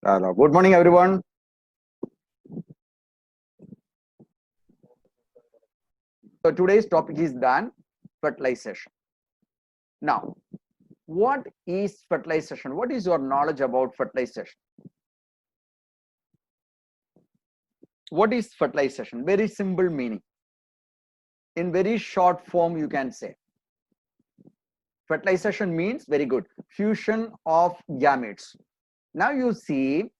Hello. Good morning, everyone. So today's topic is done fertilization. Now, what is fertilization? What is your knowledge about fertilization? What is fertilization? Very simple meaning. In very short form, you can say. Fertilization means very good. Fusion of gametes. Now you see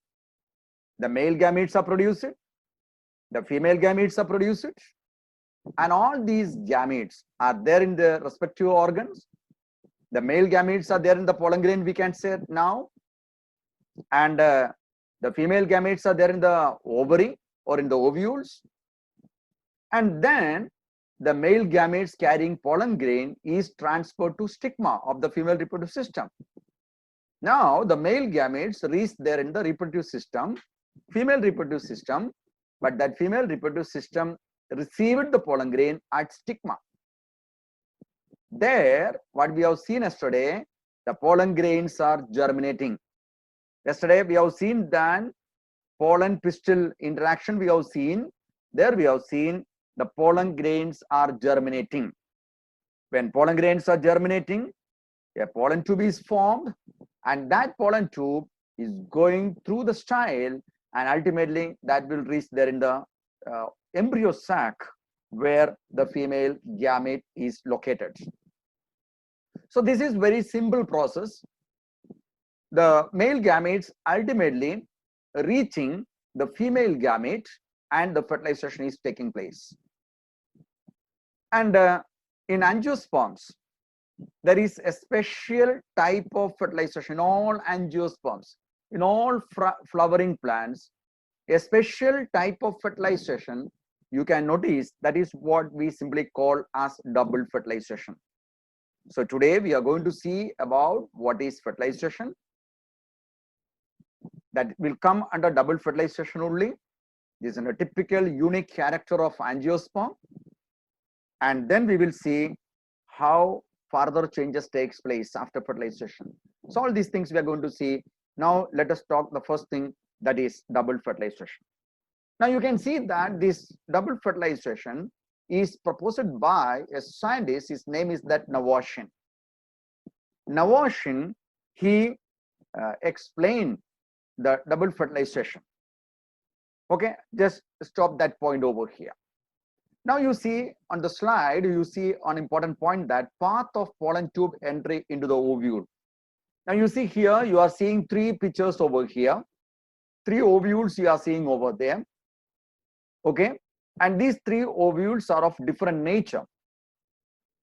the male gametes are produced, the female gametes are produced, and all these gametes are there in the respective organs. The male gametes are there in the pollen grain, we can say now, and the female gametes are there in the ovary or in the ovules, and then the male gametes carrying pollen grain is transferred to stigma of the female reproductive system. Now the male gametes reach there in the reproductive system, female reproductive system, but that female reproductive system received the pollen grain at stigma. There, what we have seen yesterday, the pollen grains are germinating. Yesterday, we have seen that pollen pistil interaction. We have seen there. We have seen the pollen grains are germinating. When pollen grains are germinating, a pollen tube is formed, and that pollen tube is going through the style, and ultimately that will reach there in the embryo sac where the female gamete is located. So this is very simple process. The male gametes ultimately reaching the female gamete and the fertilization is taking place. And in angiosperms, there is a special type of fertilization in all angiosperms. In all flowering plants, a special type of fertilization you can notice, that is what we simply call as double fertilization. So today we are going to see about what is fertilization. That will come under double fertilization only. This is a typical unique character of angiosperm. And then we will see how further changes takes place after fertilization. So all these things we are going to see. Now let us talk the first thing, that is double fertilization. Now you can see that this double fertilization is proposed by a scientist. His name is that Navashin. Navashin, he explained the double fertilization. Okay, just stop that point over here. Now you see on the slide, you see an important point, that path of pollen tube entry into the ovule. Now you see here, you are seeing three pictures over here. Three ovules you are seeing over there. Okay, and these three ovules are of different nature.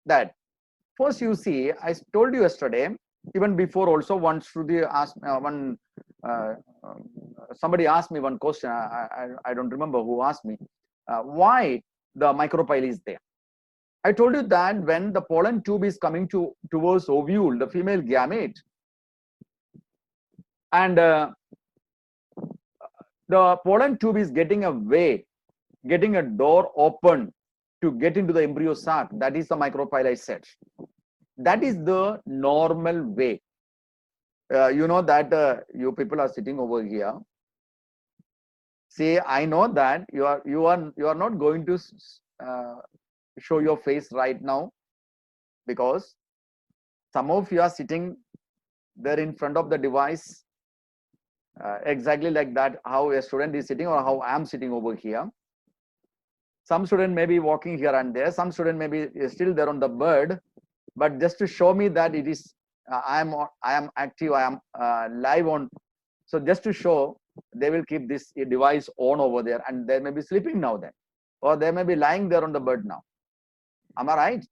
That first you see, I told you yesterday, even before also, once Shruti asked somebody asked me one question. I don't remember who asked me why the micropyle is there. I told you that when the pollen tube is coming towards ovule, the female gamete, and the pollen tube is getting a way, getting a door open to get into the embryo sac. That is the micropyle I said. That is the normal way. You know that you people are sitting over here. See, I know that you are not going to show your face right now, because some of you are sitting there in front of the device exactly like that, how a student is sitting or how I am sitting over here. Some student may be walking here and there. Some student may be still there on the bird, but just to show me that it is I am active, I am live on. So just to show, they will keep this device on over there, and they may be sleeping now then, or they may be lying there on the bed now. Am I right?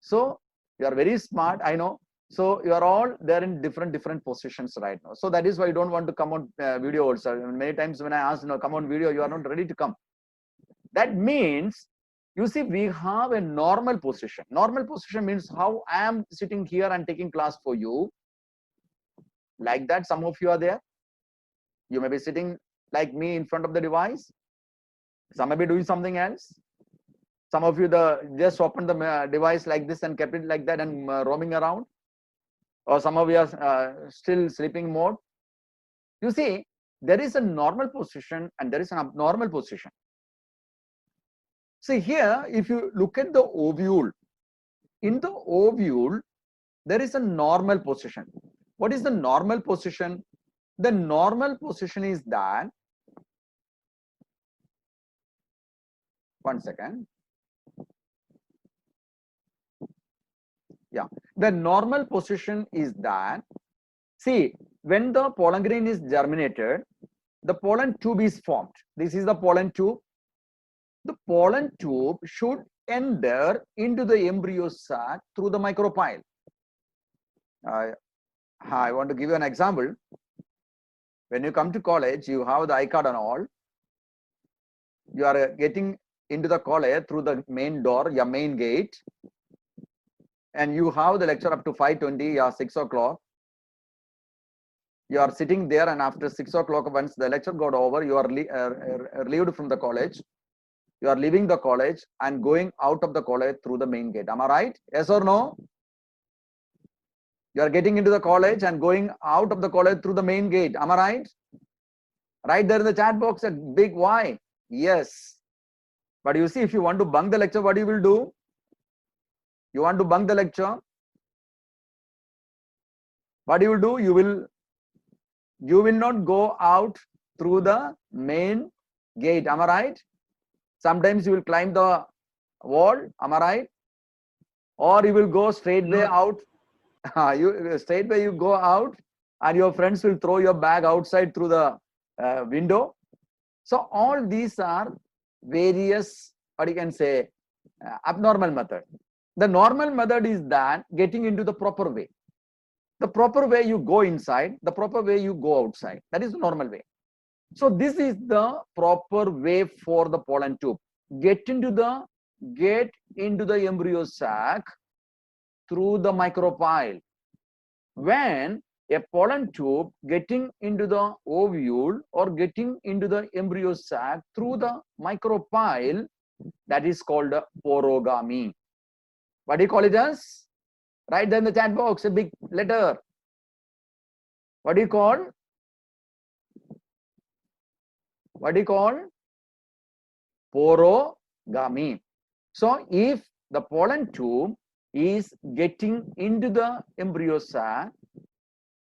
So you are very smart, I know. So you are all there in different positions right now. So that is why you don't want to come on video also. Many times when I ask, come on video, you are not ready to come. That means, you see, we have a normal position. Normal position means how I am sitting here and taking class for you. Like that, some of you are there. You may be sitting like me in front of the device. Some may be doing something else. Some of you just opened the device like this and kept it like that and roaming around. Or some of you are still sleeping mode. You see, there is a normal position and there is an abnormal position. See here, if you look at the ovule, in the ovule, there is a normal position. What is the normal position? The normal position is that, one second. Yeah, the normal position is that, see, when the pollen grain is germinated, the pollen tube is formed. This is the pollen tube. The pollen tube should enter into the embryo sac through the micropyle. I want to give you an example. When you come to college, you have the I-card and all. You are getting into the college through the main door, your main gate, and you have the lecture up to 5:20 or 6 o'clock. You are sitting there, and after 6 o'clock, once the lecture got over, you are relieved from the college. You are leaving the college and going out of the college through the main gate. Am I right? Yes or no? You are getting into the college and going out of the college through the main gate. Am I right? Right there in the chat box, a big Y. Yes. But you see, if you want to bunk the lecture, what you will do? You want to bunk the lecture? What you will do? You will not go out through the main gate. Am I right? Sometimes you will climb the wall. Am I right? Or you will go straightway out. Straightway you go out, and your friends will throw your bag outside through the window. So all these are various, what you can say, abnormal method. The normal method is that getting into the proper way. The proper way you go inside, the proper way you go outside. That is the normal way. So this is the proper way for the pollen tube. Get into the embryo sac through the micropyle. When a pollen tube getting into the ovule or getting into the embryo sac through the micropyle, that is called a porogamy. What do you call it as? Write there in the chat box, a big letter. What do you call? What do you call? Porogamy. So if the pollen tube is getting into the embryo sac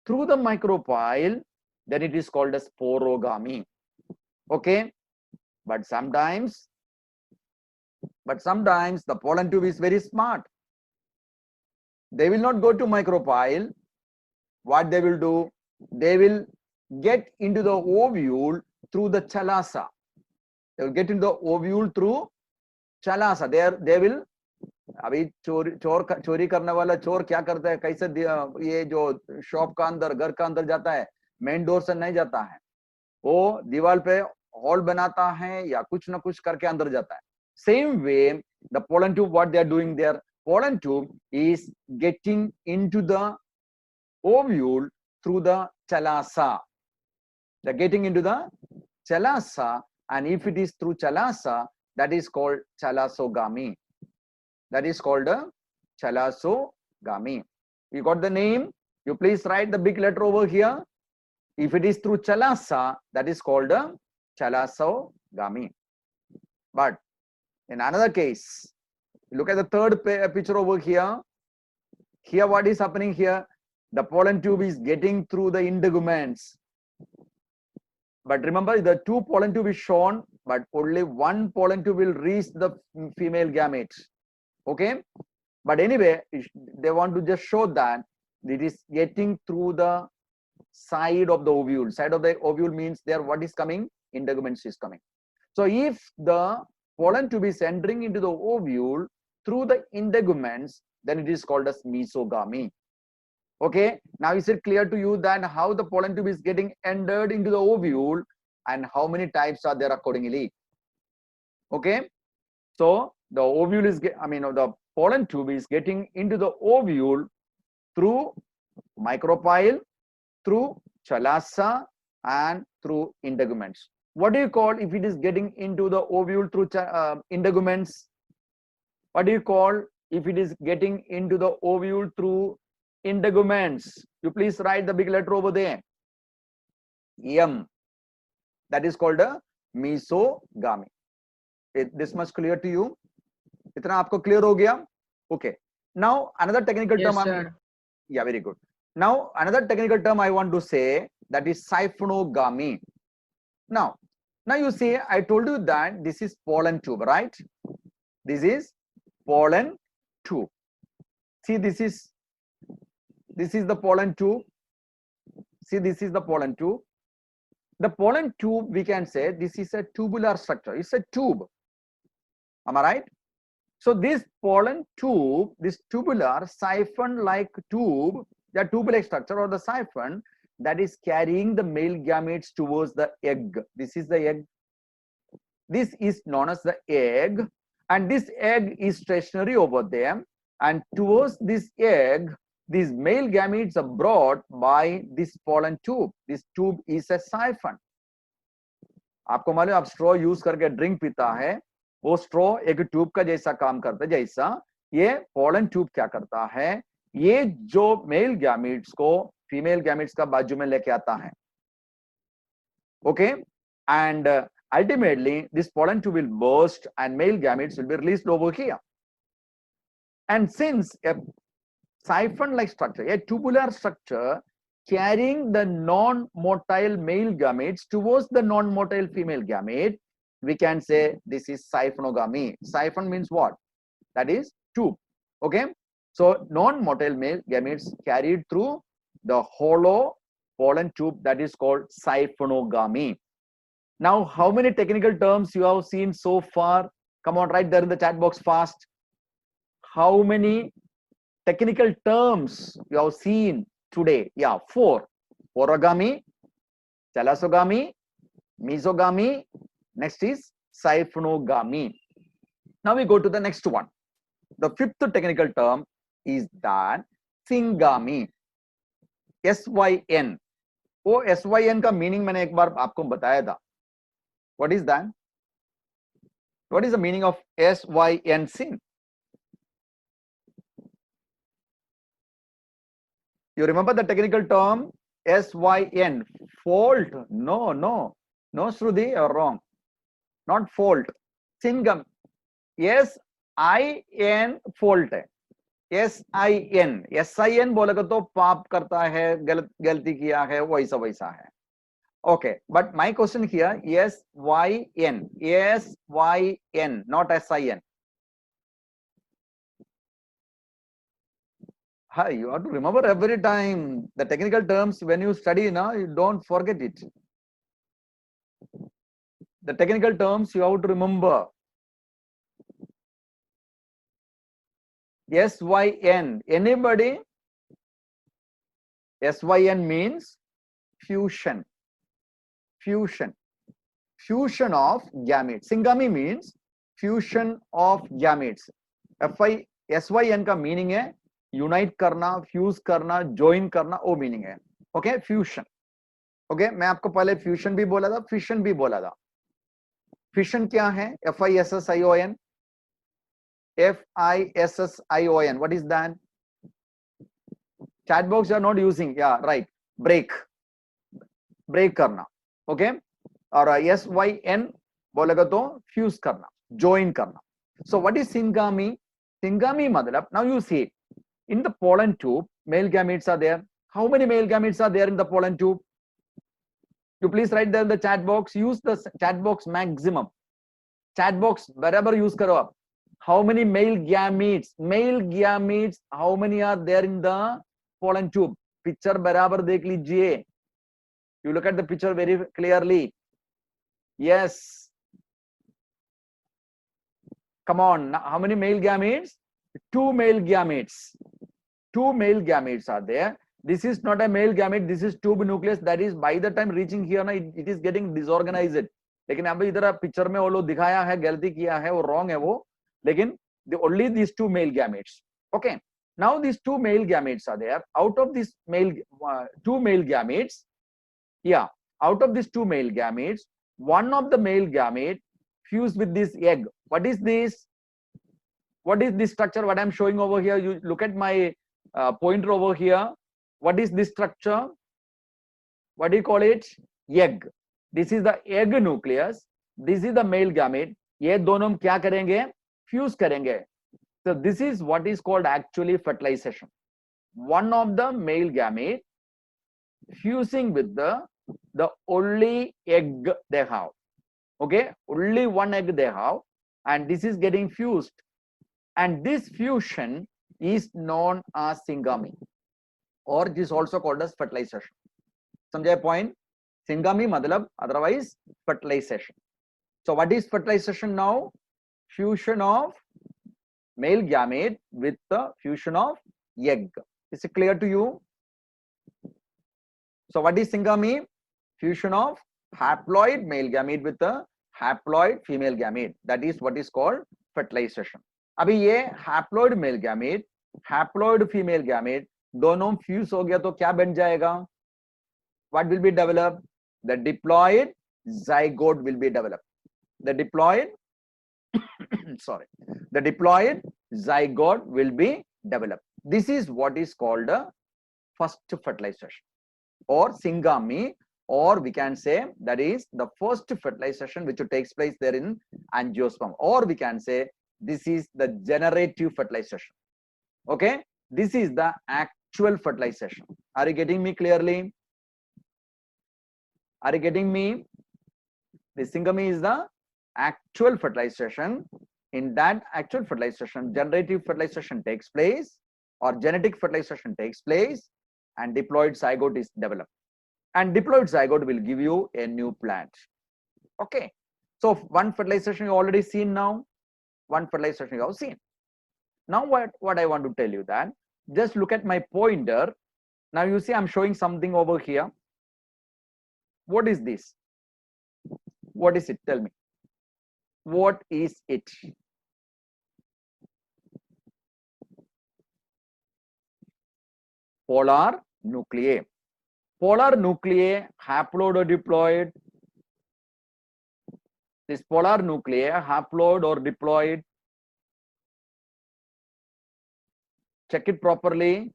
through the micropyle, then it is called as porogamy. Okay? But sometimes the pollen tube is very smart. They will not go to micropyle. What they will do? They will get into the ovule through the chalasa. They will get into the ovule through chalasa. They will. अभी चोरी करने वाला चोर क्या करता है, कैसे ये जो शॉप का अंदर, घर का अंदर जाता है, मेन डोर से नहीं जाता है, वो दीवार पे हॉल बनाता है या कुछ ना कुछ करके अंदर जाता है. Same way, the pollen tube, what they are doing there, pollen tube is getting into the ovule through the chalasa. They're getting into the chalasa, and if it is through chalasa, that is called chalasogamy. That is called a chalasogamy. You got the name? You please write the big letter over here. If it is through chalasa, that is called a chalasogamy. But in another case, look at the third picture over here. Here, what is happening here? The pollen tube is getting through the integuments. But remember, the two pollen tube is shown, but only one pollen tube will reach the female gametes. Okay? But anyway, they want to just show that it is getting through the side of the ovule. Side of the ovule means there what is coming? Integuments is coming. So if the pollen tube is entering into the ovule through the integuments, then it is called as mesogamy. Okay, now is it clear to you that how the pollen tube is getting entered into the ovule and how many types are there accordingly? Okay, so the ovule is, the pollen tube is getting into the ovule through micropyle, through chalasa, and through integuments. What do you call if it is getting into the ovule through integuments? What do you call if it is getting into the ovule through integuments? You please write the big letter over there. M. that is called a mesogamy. This much clear to you? इतना आपको clear हो गया? Okay. Now another technical term. Yes, sir. Yeah, very good. Now another technical term I want to say, that is siphonogamy. Now you see, I told you that this is pollen tube, right? This is pollen tube. See, this is the pollen tube. See, this is the pollen tube. The pollen tube, we can say this is a tubular structure. It's a tube. Am I right? So this pollen tube, this tubular siphon-like tube, the tube-like structure or the siphon, that is carrying the male gametes towards the egg. This is the egg. This is known as the egg, and this egg is stationary over there, and towards this egg, these male gametes are brought by this pollen tube. This tube is a siphon. आपको मालूम, आप straw use करके drink पीता है, वो straw एक tube का जैसा काम करता है, जैसा ये पोलन ट्यूब क्या करता है, ये जो मेल गैमेट्स को फीमेल गैमेट्स का बाजू में लेके आता है. Okay, and ultimately this pollen tube will burst and male gametes will be released over here. And since a siphon like structure, a tubular structure carrying the non-motile male gametes towards the non-motile female gamete, we can say this is siphonogamy. Siphon means what? That is tube. Okay, so non-motile male gametes carried through the hollow pollen tube, that is called siphonogamy. Now, how many technical terms you have seen so far? Come on, write there in the chat box fast. How many technical terms you have seen today? Yeah, 4. Orogamy, thalassogamy, mesogamy. Next is siphonogamy. Now we go to the next one. The 5th technical term is that syngamy. SYN. वो SYN का meaning मैंने एक बार आपको बताया था. What is that? What is the meaning of SYN, syn? You remember the technical term SYN, fault? No, Shruti, you're wrong. Not fault. Syngam. SIN fault है. SIN बोलेगा तो पाप करता है, गलती किया है, वैसा है. Okay, but my question here, SYN, not SIN. Hi, you have to remember every time the technical terms when you study now, you don't forget it. The technical terms you have to remember. SYN, anybody? SYN means fusion. Fusion of gametes. Syngamy means fusion of gametes. SYN का meaning है unite करना, fuse करना, join करना, वो meaning है. Okay, fusion. Okay, मैं आपको पहले फ्यूशन भी बोला था, फिशन भी बोला था. फिशन क्या है? FISSION. FISSION. What is that? Chat box you are not using. Yeah, right. Break करना. ओके, और SYN बोलेगा तो फ्यूज करना, ज्वाइन करना. So what is syngamy? Syngamy मतलब, now you see in the pollen tube male gametes are there. How many male gametes are there in the pollen tube? You please write there in the chat box. Use the chat box maximum. Chat box बराबर use करो आप. How many male gametes? Male gametes, how many are there in the pollen tube? Picture बराबर देख लीजिए. You look at the picture very clearly. Yes. Come on. How many male gametes? 2 male gametes. 2 male gametes are there. This is not a male gamete. This is tube nucleus. That is by the time reaching here, it is getting disorganized. लेकिन अभी इधर picture में वो लोग दिखाया है, गलती किया है, वो wrong है वो. लेकिन only these 2 male gametes. Okay. Now these 2 male gametes are there. Out of these 2 male gametes. Yeah, out of these 2 male gametes, one of the male gamete fused with this egg. What is this? What is this structure? What I'm showing over here? You look at my pointer over here. What is this structure? What do you call it? Egg. This is the egg nucleus, this is the male gamete, ये दोनों हम क्या करेंगे, fuse करेंगे. So this is what is called actually fertilization. One of the male gamete fusing with the only egg they have. Okay, only one egg they have, and this is getting fused, and this fusion is known as syngamy, or it is also called as fertilization. समझे point? Syngamy मतलब otherwise fertilization. So what is fertilization now? Fusion of male gamete with the fusion of egg. Is it clear to you? So what is syngamy? Fusion of haploid male gamete with the haploid female gamete. That is what is called fertilization. अभी ये haploid male gamete, haploid female gamete दोनों fuse हो गया तो क्या बन जाएगा? What will be developed? The diploid zygote will be developed. The diploid sorry, the diploid zygote will be developed. This is what is called a first fertilization or syngamy, or we can say that is the first fertilization which takes place there in angiosperm, or we can say this is the generative fertilization. Okay, this is the actual fertilization. Are you getting me clearly? Are you getting me? The syngamy is the actual fertilization. In that actual fertilization, generative fertilization takes place or genetic fertilization takes place, and diploid zygote is developed, and diploid zygote will give you a new plant. Okay, so one fertilization you already seen. Now one fertilization you have seen. Now what I want to tell you, that just look at my pointer. Now you see I'm showing something over here. What is this? What is it? Tell me. What is it? Polar nuclei. Polar nuclei, haploid or diploid? This polar nuclei, haploid or diploid? Check it properly.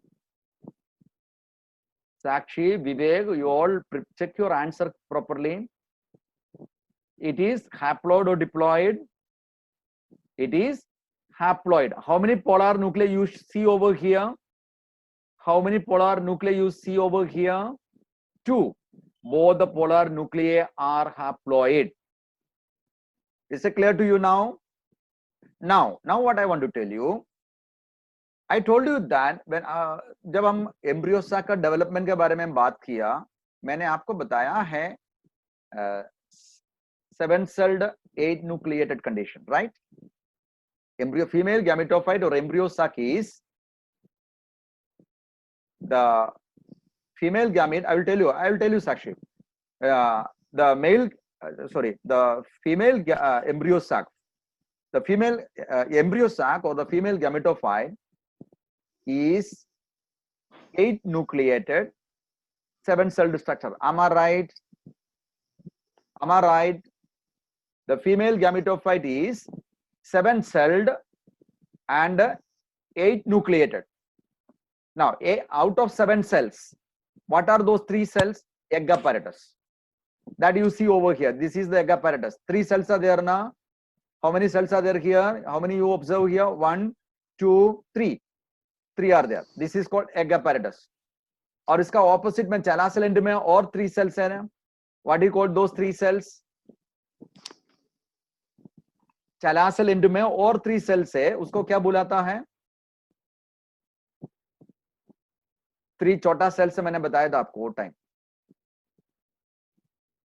Sakshi, Vivek, you all check your answer properly. It is haploid or diploid? It is haploid. How many polar nuclei you see over here? How many polar nuclei you see over here? 2. Both the polar nuclei are haploid. Is it clear to you now? Now what I want to tell you, I told you that when जब हम embryo साक का development के बारे में बात किया, मैंने आपको बताया है 7-celled 8-nucleated condition, right? Embryo female gametophyte or embryo sac is the female gamete. I will tell you Sakshi. The female embryo sac. The female embryo sac or the female gametophyte is 8-nucleated 7-celled structure. Am I right? Am I right? The female gametophyte is 7-celled and 8-nucleated. Now, out of 7 cells, what are those 3 cells? Egg apparatus. That you see over here. This is the egg apparatus. 3 cells are there now. How many cells are there here? How many you observe here? 1, 2, 3. 3 are there. This is called egg apparatus. और इसका opposite में चला cell end में और 3 cells है. What do you call those 3 cells? चला cell end में और 3 cells है. उसको क्या बुलाता है? 3 छोटा सेल से मैंने बताया था आपको वो टाइम.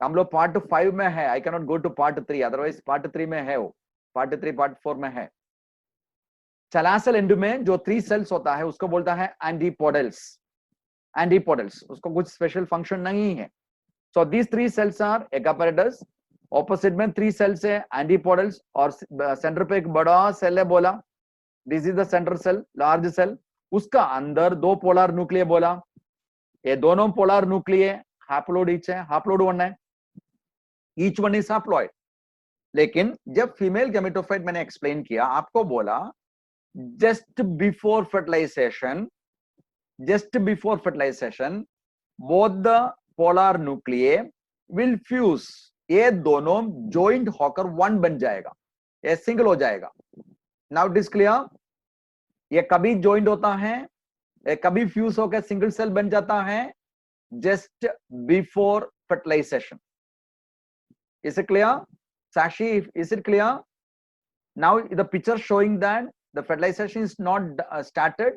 हम लोग पार्ट 5 में है. I cannot go to part 3, otherwise part 3 में है वो. पार्ट 3 पार्ट 4 में है. चलासल एंड में जो 3 सेल्स होता है उसको बोलता है एंटीपोडल्स. एंटीपोडल्स उसको कुछ स्पेशल फंक्शन नहीं है. So these 3 cells are egg apparatus. Opposite में 3 सेल्स है एंटीपोडल्स, और सेंटर पे एक बड़ा सेल है बोला. This is the center cell, large cell. उसका अंदर 2 पोलर न्यूक्लिय बोला. ये दोनों पोलर न्यूक्लिय हैप्लोइड ईच है. हैप्लोइड 1 है. Each one is haploid. लेकिन जब फीमेल गैमेटोफाइट मैंने एक्सप्लेन किया, आपको बोला just before fertilization, both the polar nuclei will fuse, ये दोनों joined होकर one बन जाएगा, ये single हो जाएगा. Now it is clear? ये कभी joined होता है, ये कभी fuse होकर single cell बन जाता है, just before fertilization. Is it clear? Sashi, is it clear? Now the picture showing that the fertilization is not started.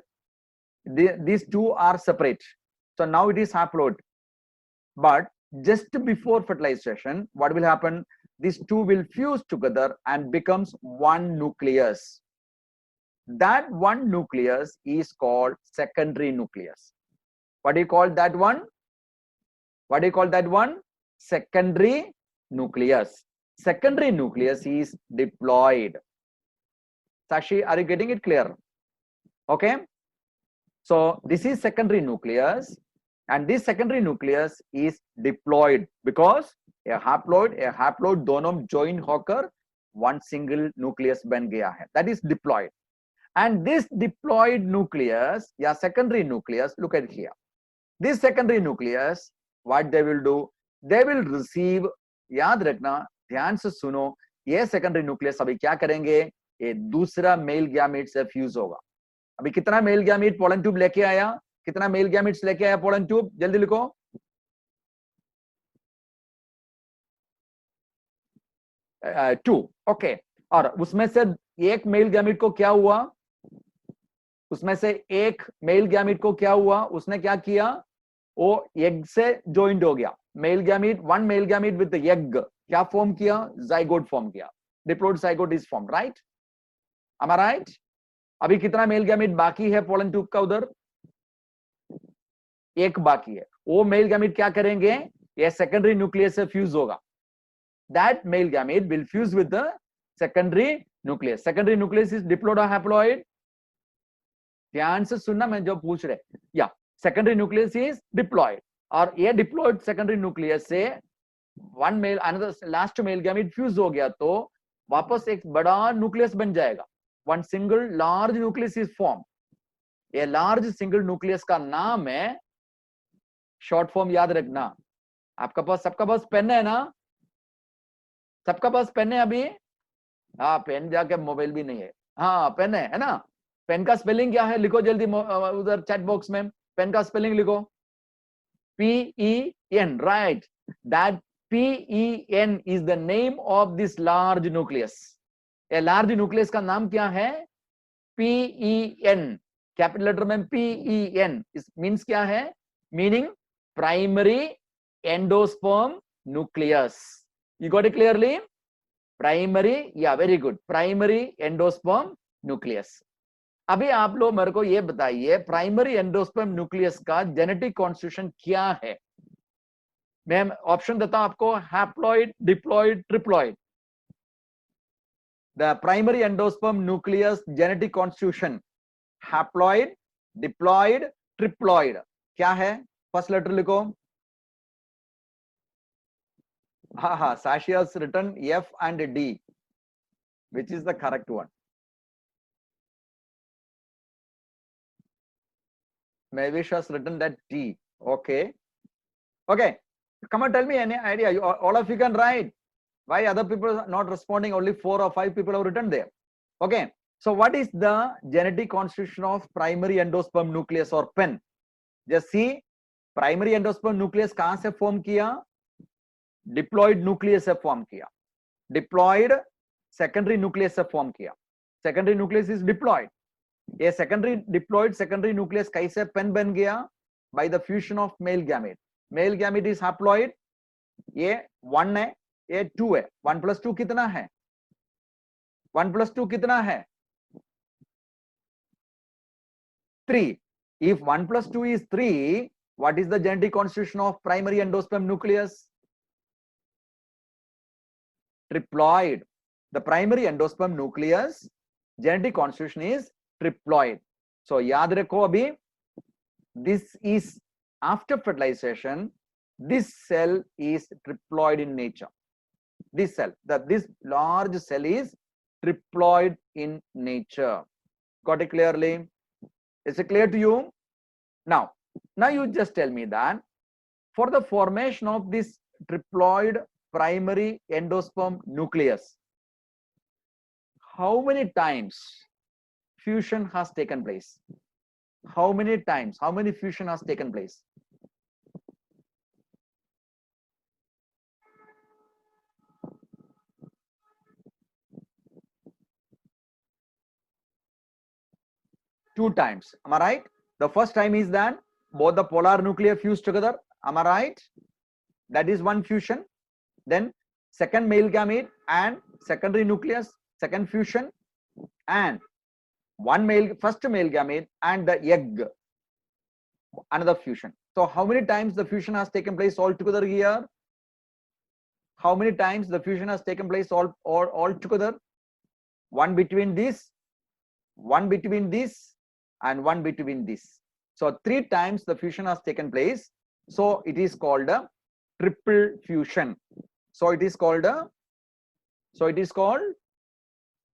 These two are separate. So now it is haploid. But just before fertilization, what will happen? These two will fuse together and becomes one nucleus. That one nucleus is called secondary nucleus. What do you call that one? What do you call that one? Secondary nucleus. Secondary nucleus is diploid. Sashi, are you getting it clear? Okay. So this is secondary nucleus, and this secondary nucleus is diploid because a haploid दोनों join होकर one single nucleus बन गया है. That is diploid. And this diploid nucleus, या secondary nucleus, look at here. This secondary nucleus, what they will do? They will receive, याद रखना, ध्यान से सुनो, ये secondary nucleus अभी क्या करेंगे? ये दूसरा male gamete से fuse होगा. अभी कितना male gamete pollen tube लेके आया? कितना male gametes लेके आया pollen tube? जल्दी लिखो. 2. ओके. और उसमें से एक मेल गैमेट को क्या हुआ? उसमें से एक मेल गैमेट को क्या हुआ? उसने क्या किया? वो एग से जॉइंट हो गया. Male gamete, one male gamete with egg क्या फॉर्म किया? जाइगोट फॉर्म किया. Diploid zygote is form, right? Am I right? अभी कितना मेल गैमेट बाकी है पोलन ट्यूब का? उधर एक बाकी है. वो मेल गैमेट क्या करेंगे? ये सेकेंडरी न्यूक्लियस से फ्यूज होगा. That male gamete will fuse with the secondary nucleus. Secondary nucleus is diploid और हैप्लॉइड? ध्यान से सुनना, मैं जो पूछ रहे. या सेकेंडरी न्यूक्लियस इज डिप्लॉइड, और ये डिप्लॉइड सेकेंडरी न्यूक्लियस से one male another last male gamete fuse हो गया तो वापस एक बड़ा न्यूक्लियस बन जाएगा. One single large nucleus is form. ये लार्ज सिंगल न्यूक्लियस का नाम है, शॉर्ट फॉर्म याद रखना. आपका पास, सबका पास पेन है ना? सबका पास पेन है अभी? हाँ, पेन जाके मोबाइल भी नहीं है. हाँ, पेन है ना? पेन का स्पेलिंग क्या है? लिखो जल्दी उधर चैट बॉक्स में. पेन का स्पेलिंग लिखो. PEN, right? That PEN is the name of this large nucleus. ये large nucleus का नाम क्या है? PEN. कैपिटल लेटर में PEN. इस मीन्स क्या है? Meaning primary endosperm nucleus. You got it clearly? Primary, yeah, very good. Primary endosperm nucleus. अभी आप लोग मेरे को ये बताइए, प्राइमरी एंडोस्पर्म न्यूक्लियस का जेनेटिक कॉन्स्टिट्यूशन क्या है? मैं ऑप्शन देता हूं आपको, haploid, diploid, triploid. The primary endosperm nucleus genetic constitution haploid, diploid, triploid क्या है? फर्स्ट लेटर लिखो. हाँ, Sashi has written F and D, which is the correct one. Mavish has written that T. Okay. Okay. Come on, tell me any idea. All of you can write. Why other people are not responding? Only 4 or 5 people have written there. Okay. So what is the genetic constitution of primary endosperm nucleus or PEN? Just see, primary endosperm nucleus कहां से form किया? Diploid nucleus से form किया. Diploid secondary nucleus से form किया. Secondary nucleus is diploid. ये secondary diploid secondary nucleus कैसे pen बन गया? By the fusion of male gamete. Male gamete is haploid. ये 1 है, ये 2 है. 1 + 2 कितना है? 1 + 2 कितना है? 3. If 1 + 2 is 3, what is the genetic constitution of primary endosperm nucleus? Triploid. The primary endosperm nucleus genetic constitution is triploid. So याद रखो अभी, this is after fertilization, this cell is triploid in nature. This cell, this large cell is triploid in nature. Got it clearly? Is it clear to you? Now you just tell me that for the formation of this triploid primary endosperm nucleus, how many times fusion has taken place? How many times? How many fusion has taken place? Two times. Am I right? The first time is that both the polar nuclei fuse together. Am I right? That is one fusion. Then second male gamete and secondary nucleus, second fusion, and first male gamete and the egg, another fusion. So how many times the fusion has taken place altogether here? How many times the fusion has taken place all together? One between this, one between this, and one between this. So three times the fusion has taken place. So it is called a triple fusion. So it is called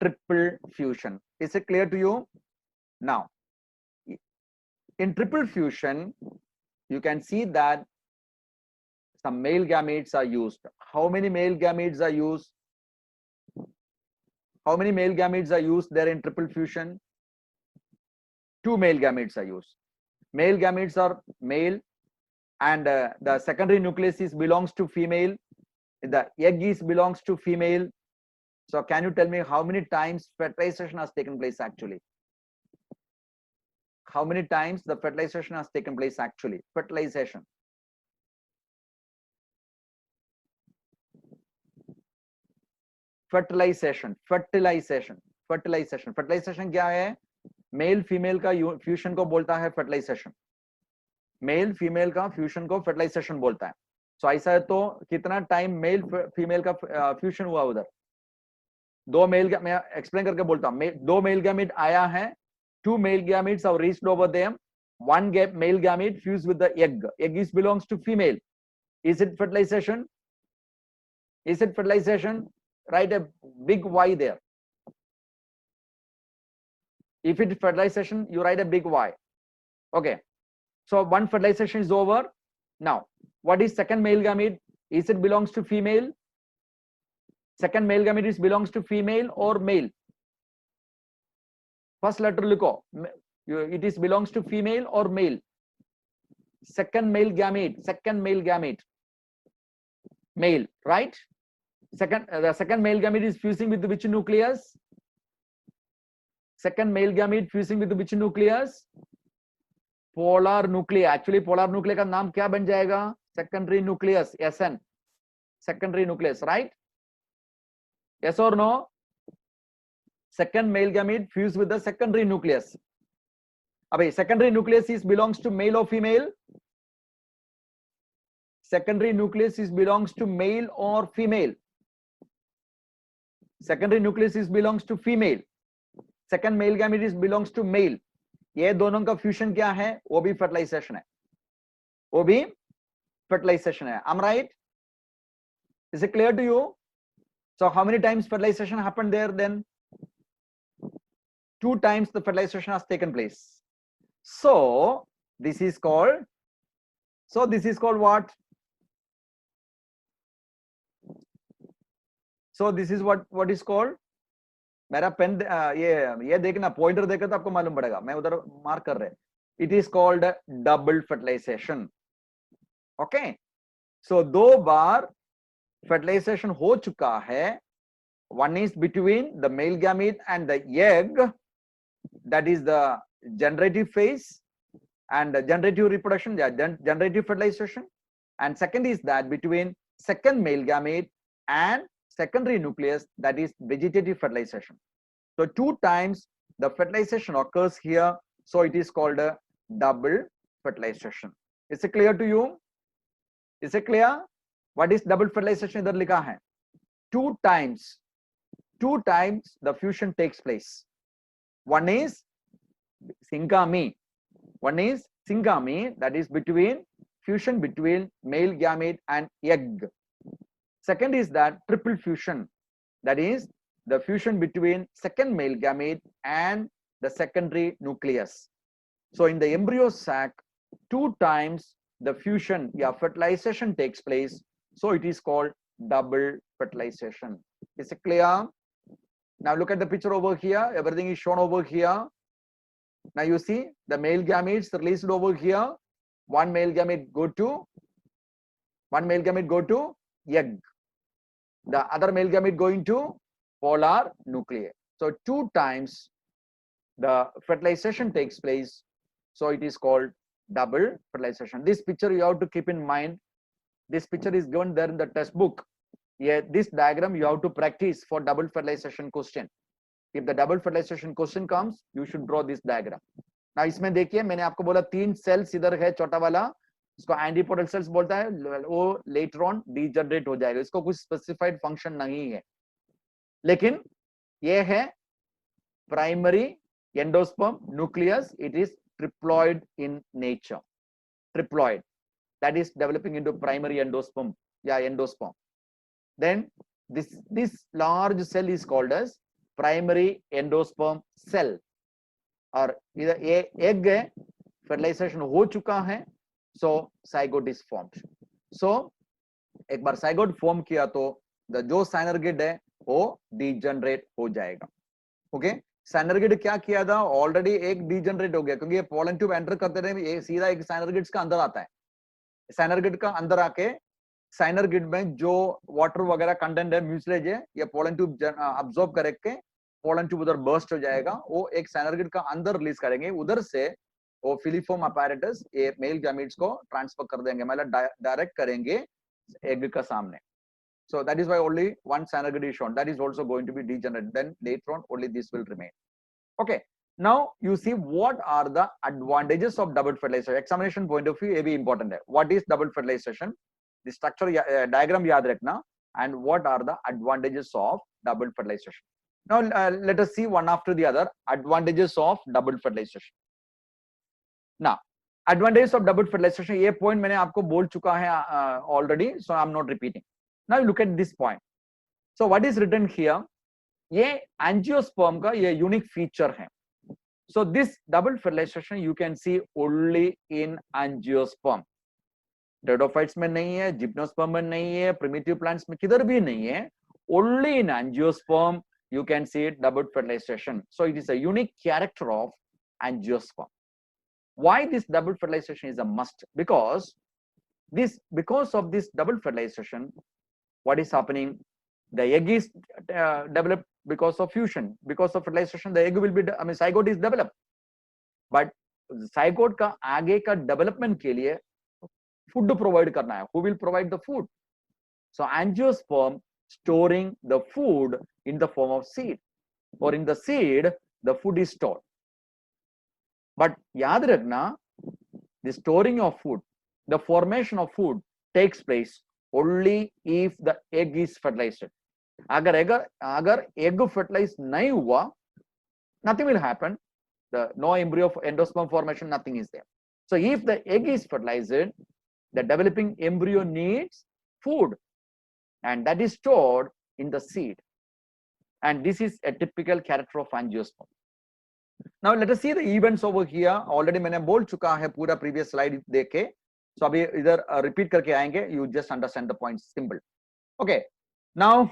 triple fusion. Is it clear to you? Now, in triple fusion, you can see that some male gametes are used. How many male gametes are used? How many male gametes are used there in triple fusion? Two male gametes are used. Male gametes are male, and the secondary nucleus belongs to female. The egg belongs to female. So can you tell me how many times fertilization has taken place actually? How many times the fertilization has taken place actually? Fertilization. Fertilization क्या है? Male female का fusion को बोलता है fertilization. Male female का fusion को fertilization बोलता है. So ऐसा है तो कितना टाइम मेल फीमेल का फ्यूजन हुआ उधर? दो मेल, मैं एक्सप्लेन करके बोलता हूं. दो मेल गैमेट आया है. Two male gametes have reached over them. One male gamete fused with the egg. Egg belongs to female. Is it fertilization? Is it fertilization? Write a big Y there. If it is fertilization, you write a big Y. Okay. So one fertilization is over. Now, what is second male gamete? Is it belongs to female? Second male gamete belongs to female or male? First letter लिखो. It is belongs to female or male? Second male gamete. Male, right? The second male gamete is fusing with which nucleus? Second male gamete fusing with which nucleus? Polar nuclei. Actually polar nuclei का नाम क्या बन जाएगा? Secondary nucleus, SN. Secondary nucleus, right? Yes or no? Second male gamete fused with the secondary nucleus. Abhi, secondary nucleus belongs to male or female? Secondary nucleus belongs to male or female? Secondary nucleus belongs to female. Second male gamete belongs to male. ये दोनों का fusion क्या है? वो भी fertilization है. वो भी fertilization है. I'm right? Is it clear to you? So how many times fertilization happened there then? Two times the fertilization has taken place. So this is called what? So this is what is called? मेरा pen ये देखना, pointer देखा तो आपको मालूम पड़ेगा. मैं उधर मार्क कर रहे. It is called double fertilization. Okay. So दो बार fertilization हो चुका है. One is between the male gamete and the egg. That is the generative phase and generative reproduction, generative fertilization. And second is that between second male gamete and secondary nucleus, that is vegetative fertilization. So two times the fertilization occurs here. So it is called a double fertilization. Is it clear to you? Is it clear? What is double fertilization? इधर लिखा है. Two times the fusion takes place. One is syngamy. That is fusion between male gamete and egg. Second is that triple fusion. That is the fusion between second male gamete and the secondary nucleus. So in the embryo sac, two times the fusion, fertilization takes place. So it is called double fertilization. Is it clear? Now look at the picture over here. Everything is shown over here. Now you see the male gametes released over here. One male gamete go to egg. The other male gamete going to polar nuclei. So 2 times the fertilization takes place. So it is called double fertilization. This picture you have to keep in mind. This picture is given there in the textbook. Yeah, this diagram you have to practice for double fertilization question. If the double fertilization question comes, you should draw this diagram. Now इसमें देखिए मैंने आपको बोला 3 sales इधर है छोटा वाला, इसको एंटीपोडल सेल्स बोलता है, वो लेटर ऑन डीजनरेट हो जाएगा, इसको कुछ स्पेसिफाइड फंक्शन नहीं है, लेकिन ये है primary endosperm nucleus. It is triploid in nature. Triploid, that is developing into primary endosperm. Yeah, endosperm. Then this large cell is called as primary endosperm cell. और इधर ये एग है, fertilization हो चुका है, so zygote is formed. So एक बार zygote form किया तो जो synergid है वो degenerate हो जाएगा. ओके, synergid क्या किया था, ऑलरेडी एक degenerate हो गया क्योंकि ये pollen tube एंटर करते रहे, ये सीधा एक synergids का अंदर आता है. साइनरगिड का अंदर आके साइनरगिड में जो वाटर वगैरह कंटेंट है, म्यूसिलेज है, ये पोलन ट्यूब अब्सॉर्ब करके पोलन ट्यूब उधर बर्स्ट हो जाएगा, वो एक साइनरगिड का अंदर रिलीज करेंगे, उधर से वो फिलीफॉर्म अपैरेटस ये मेल गैमेट्स को ट्रांसफर कर देंगे, मतलब डायरेक्ट करेंगे एग का सामने. So that is why only one synergid is shown. That is also going to be degenerate. Then later on only this will remain. Okay. Now you see what are the advantages of double fertilization. Examination point of view, ये भी important है. What is double fertilization? The structure diagram याद रखना. And what are the advantages of double fertilization? Now let us see one after the other advantages of double fertilization. Now advantages of double fertilization, ये point मैंने आपको बोल चुका है already, so I'm not repeating. Now look at this point. So what is written here? ये angiosperm का ये unique feature है. So this double fertilization you can see only in angiosperm. Pteridophytes में नहीं है, gymnosperm में नहीं है, primitive plants में किधर भी नहीं है. Only in angiosperm you can see double fertilization. So it is a unique character of angiosperm. Why this double fertilization is a must? Because of this double fertilization, what is happening? The egg is developed because of fusion. Because of fertilization, the egg will be, zygote is developed. But zygote का आगे का development के लिए food provide करना है. Who will provide the food? So angiosperm storing the food in the form of seed, or in the seed the food is stored. But याद रखना, the storing of food, the formation of food takes place only if the egg is fertilized. अगर egg fertilized नहीं हुआ, nothing will happen. No embryo endosperm formation, nothing is there. So if the egg is fertilized, the developing embryo needs food, and that is stored in the seed. And this is a typical character of angiosperm. Now let us see the events over here. Already मैंने बोल चुका है पूरा previous slide देख के. So अभी इधर repeat करके आएंगे. You just understand the points. Simple. Okay. Now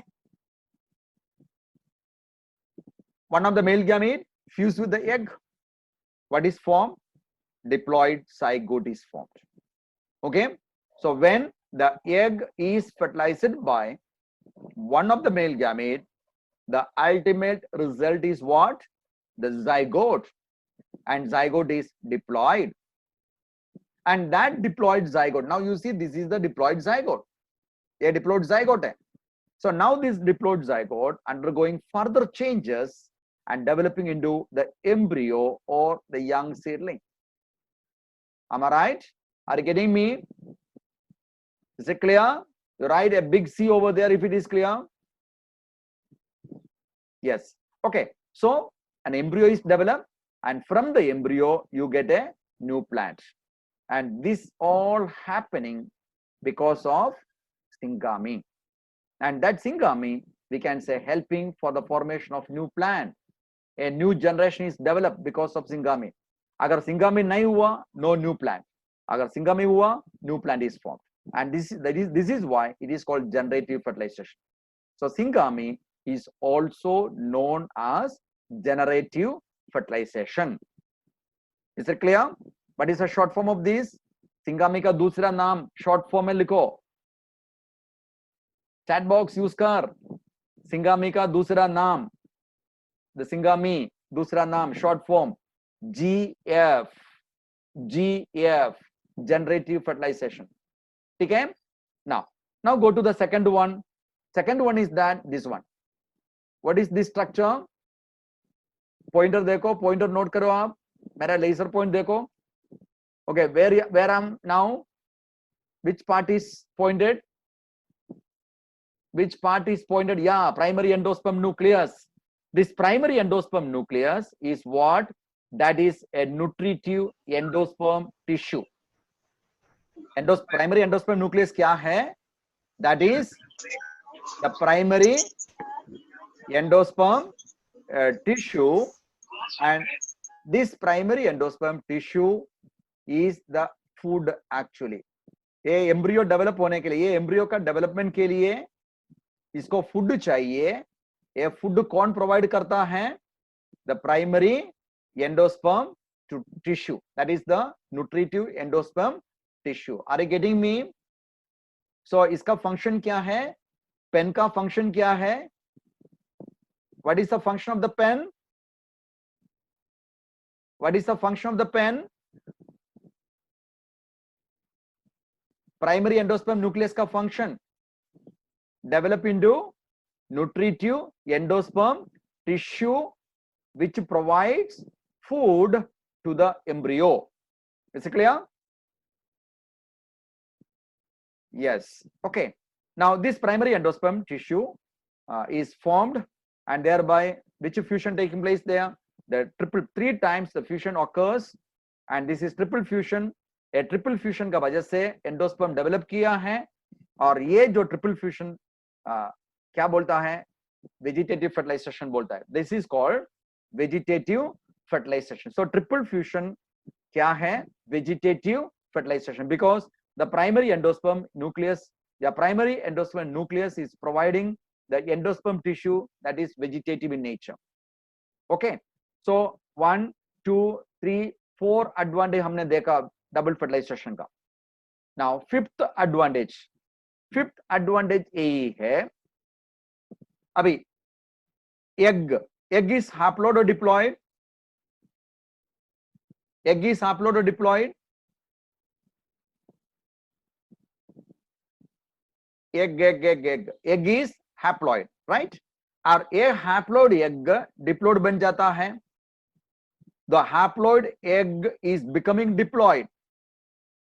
one of the male gamete fused with the egg. What is formed? Diploid zygote is formed. Okay. So when the egg is fertilized by one of the male gamete, the ultimate result is what? The zygote. And zygote is diploid. And that diploid zygote, now you see this is the diploid zygote. A diploid zygote. So now this diploid zygote undergoing further changes and developing into the embryo or the young seedling. Am I right? Are you getting me? Is it clear? You write a big C over there if it is clear. Yes. Okay. So an embryo is developed, and from the embryo you get a new plant. And this all happening because of syngamy. And that syngamy, we can say, helping for the formation of new plant. A new generation is developed because of syngamy. Agar syngamy nahi hua, no new plant. Agar syngamy hua, new plant is formed. and this is why it is called generative fertilization. So syngamy is also known as generative fertilization. Is it clear? What is the short form of this? syngamy का दूसरा नाम short form में लिखो, chat box use कर. syngamy का दूसरा नाम, the syngamy दूसरा नाम short form GF, generative fertilization. Okay, now go to the second one. Second one is that this one. What is this structure? Pointer देखो, pointer note करो आप, मेरा laser point देखो. Okay, where I'm now? Which part is pointed? Which part is pointed? Yeah, primary endosperm nucleus. This primary endosperm nucleus is what? That is a nutritive endosperm tissue. Primary endosperm nucleus क्या है? That is the primary endosperm tissue, and this primary endosperm tissue is the food actually. ये embryo develop होने के लिए, ये embryo का development के लिए इसको फूड चाहिए. ये फूड कौन प्रोवाइड करता है? The primary endosperm tissue, that is the nutritive endosperm tissue. Are you getting me? So इसका फंक्शन क्या है? पेन का फंक्शन क्या है? What is the function of the PEN? What is the function of the PEN? Primary endosperm nucleus का function develop into nutritive endosperm tissue which provides food to the embryo. Is it clear? Yes. Okay, now this primary endosperm tissue is formed, and thereby which fusion taking place there? The three times the fusion occurs, and this is triple fusion. A triple fusion का वजह से endosperm develop किया है, और ये जो triple fusion क्या बोलता है? वेजिटेटिव फर्टिलाइजेशन बोलता है. This is called vegetative fertilisation. So triple fusion क्या है? Vegetative fertilisation, because the primary endosperm nucleus या primary endosperm nucleus is providing the endosperm tissue that is vegetative in nature. Okay, so 1 2 3 4 advantage हमने देखा double fertilisation का. Now fifth advantage यही है. अभी egg is haploid और diploid? Egg is haploid और diploid? Egg is haploid, right? और ये हैप्लॉइड एग डिप्लॉइड बन जाता है. The haploid egg is becoming diploid.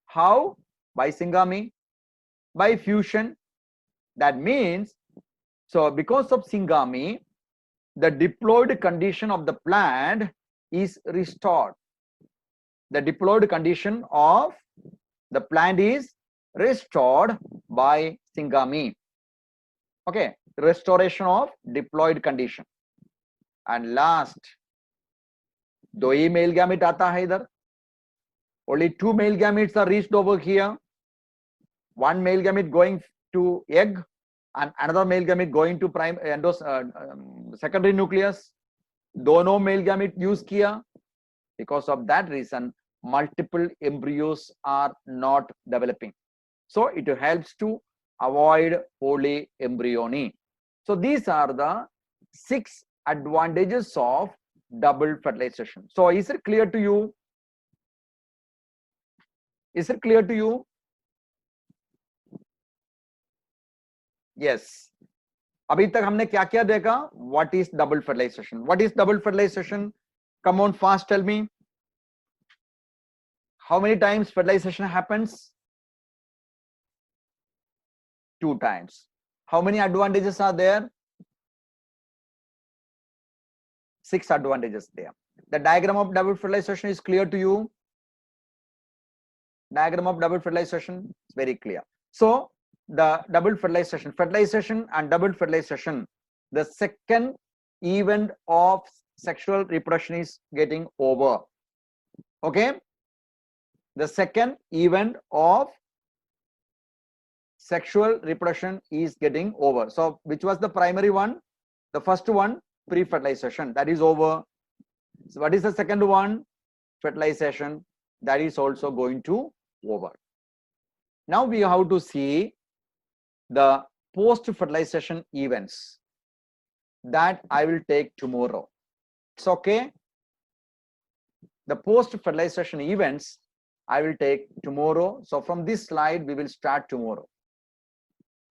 How? By syngamy, by fusion. That means, so because of syngamy, the diploid condition of the plant is restored. The diploid condition of the plant is restored by syngamy. Okay, restoration of diploid condition. And last, दो ही male gamete आता है इधर. Only 2 male gametes are reached over here. One male gamete going to egg, and another male gamete going to secondary nucleus. दोनों male gamete use किया. Because of that reason, multiple embryos are not developing. So it helps to avoid polyembryony. So these are the 6 advantages of double fertilization. So is it clear to you? Is it clear to you? Yes. अभी तक हमने क्या क्या देखा? What is double fertilization? What is double fertilization? Come on, fast tell me. How many times fertilization happens? 2 times. How many advantages are there? 6 advantages there. The diagram of double fertilization is clear to you? Diagram of double fertilization is very clear. So the double fertilization and double fertilization, the second event of sexual reproduction is getting over. Okay, the second event of sexual reproduction is getting over. So which was the primary one? The first one, pre-fertilization, that is over. So what is the second one? Fertilization, that is also going to over. Now we have to see the post-fertilization events that I will take tomorrow. It's okay. The post-fertilization events I will take tomorrow. So from this slide, we will start tomorrow.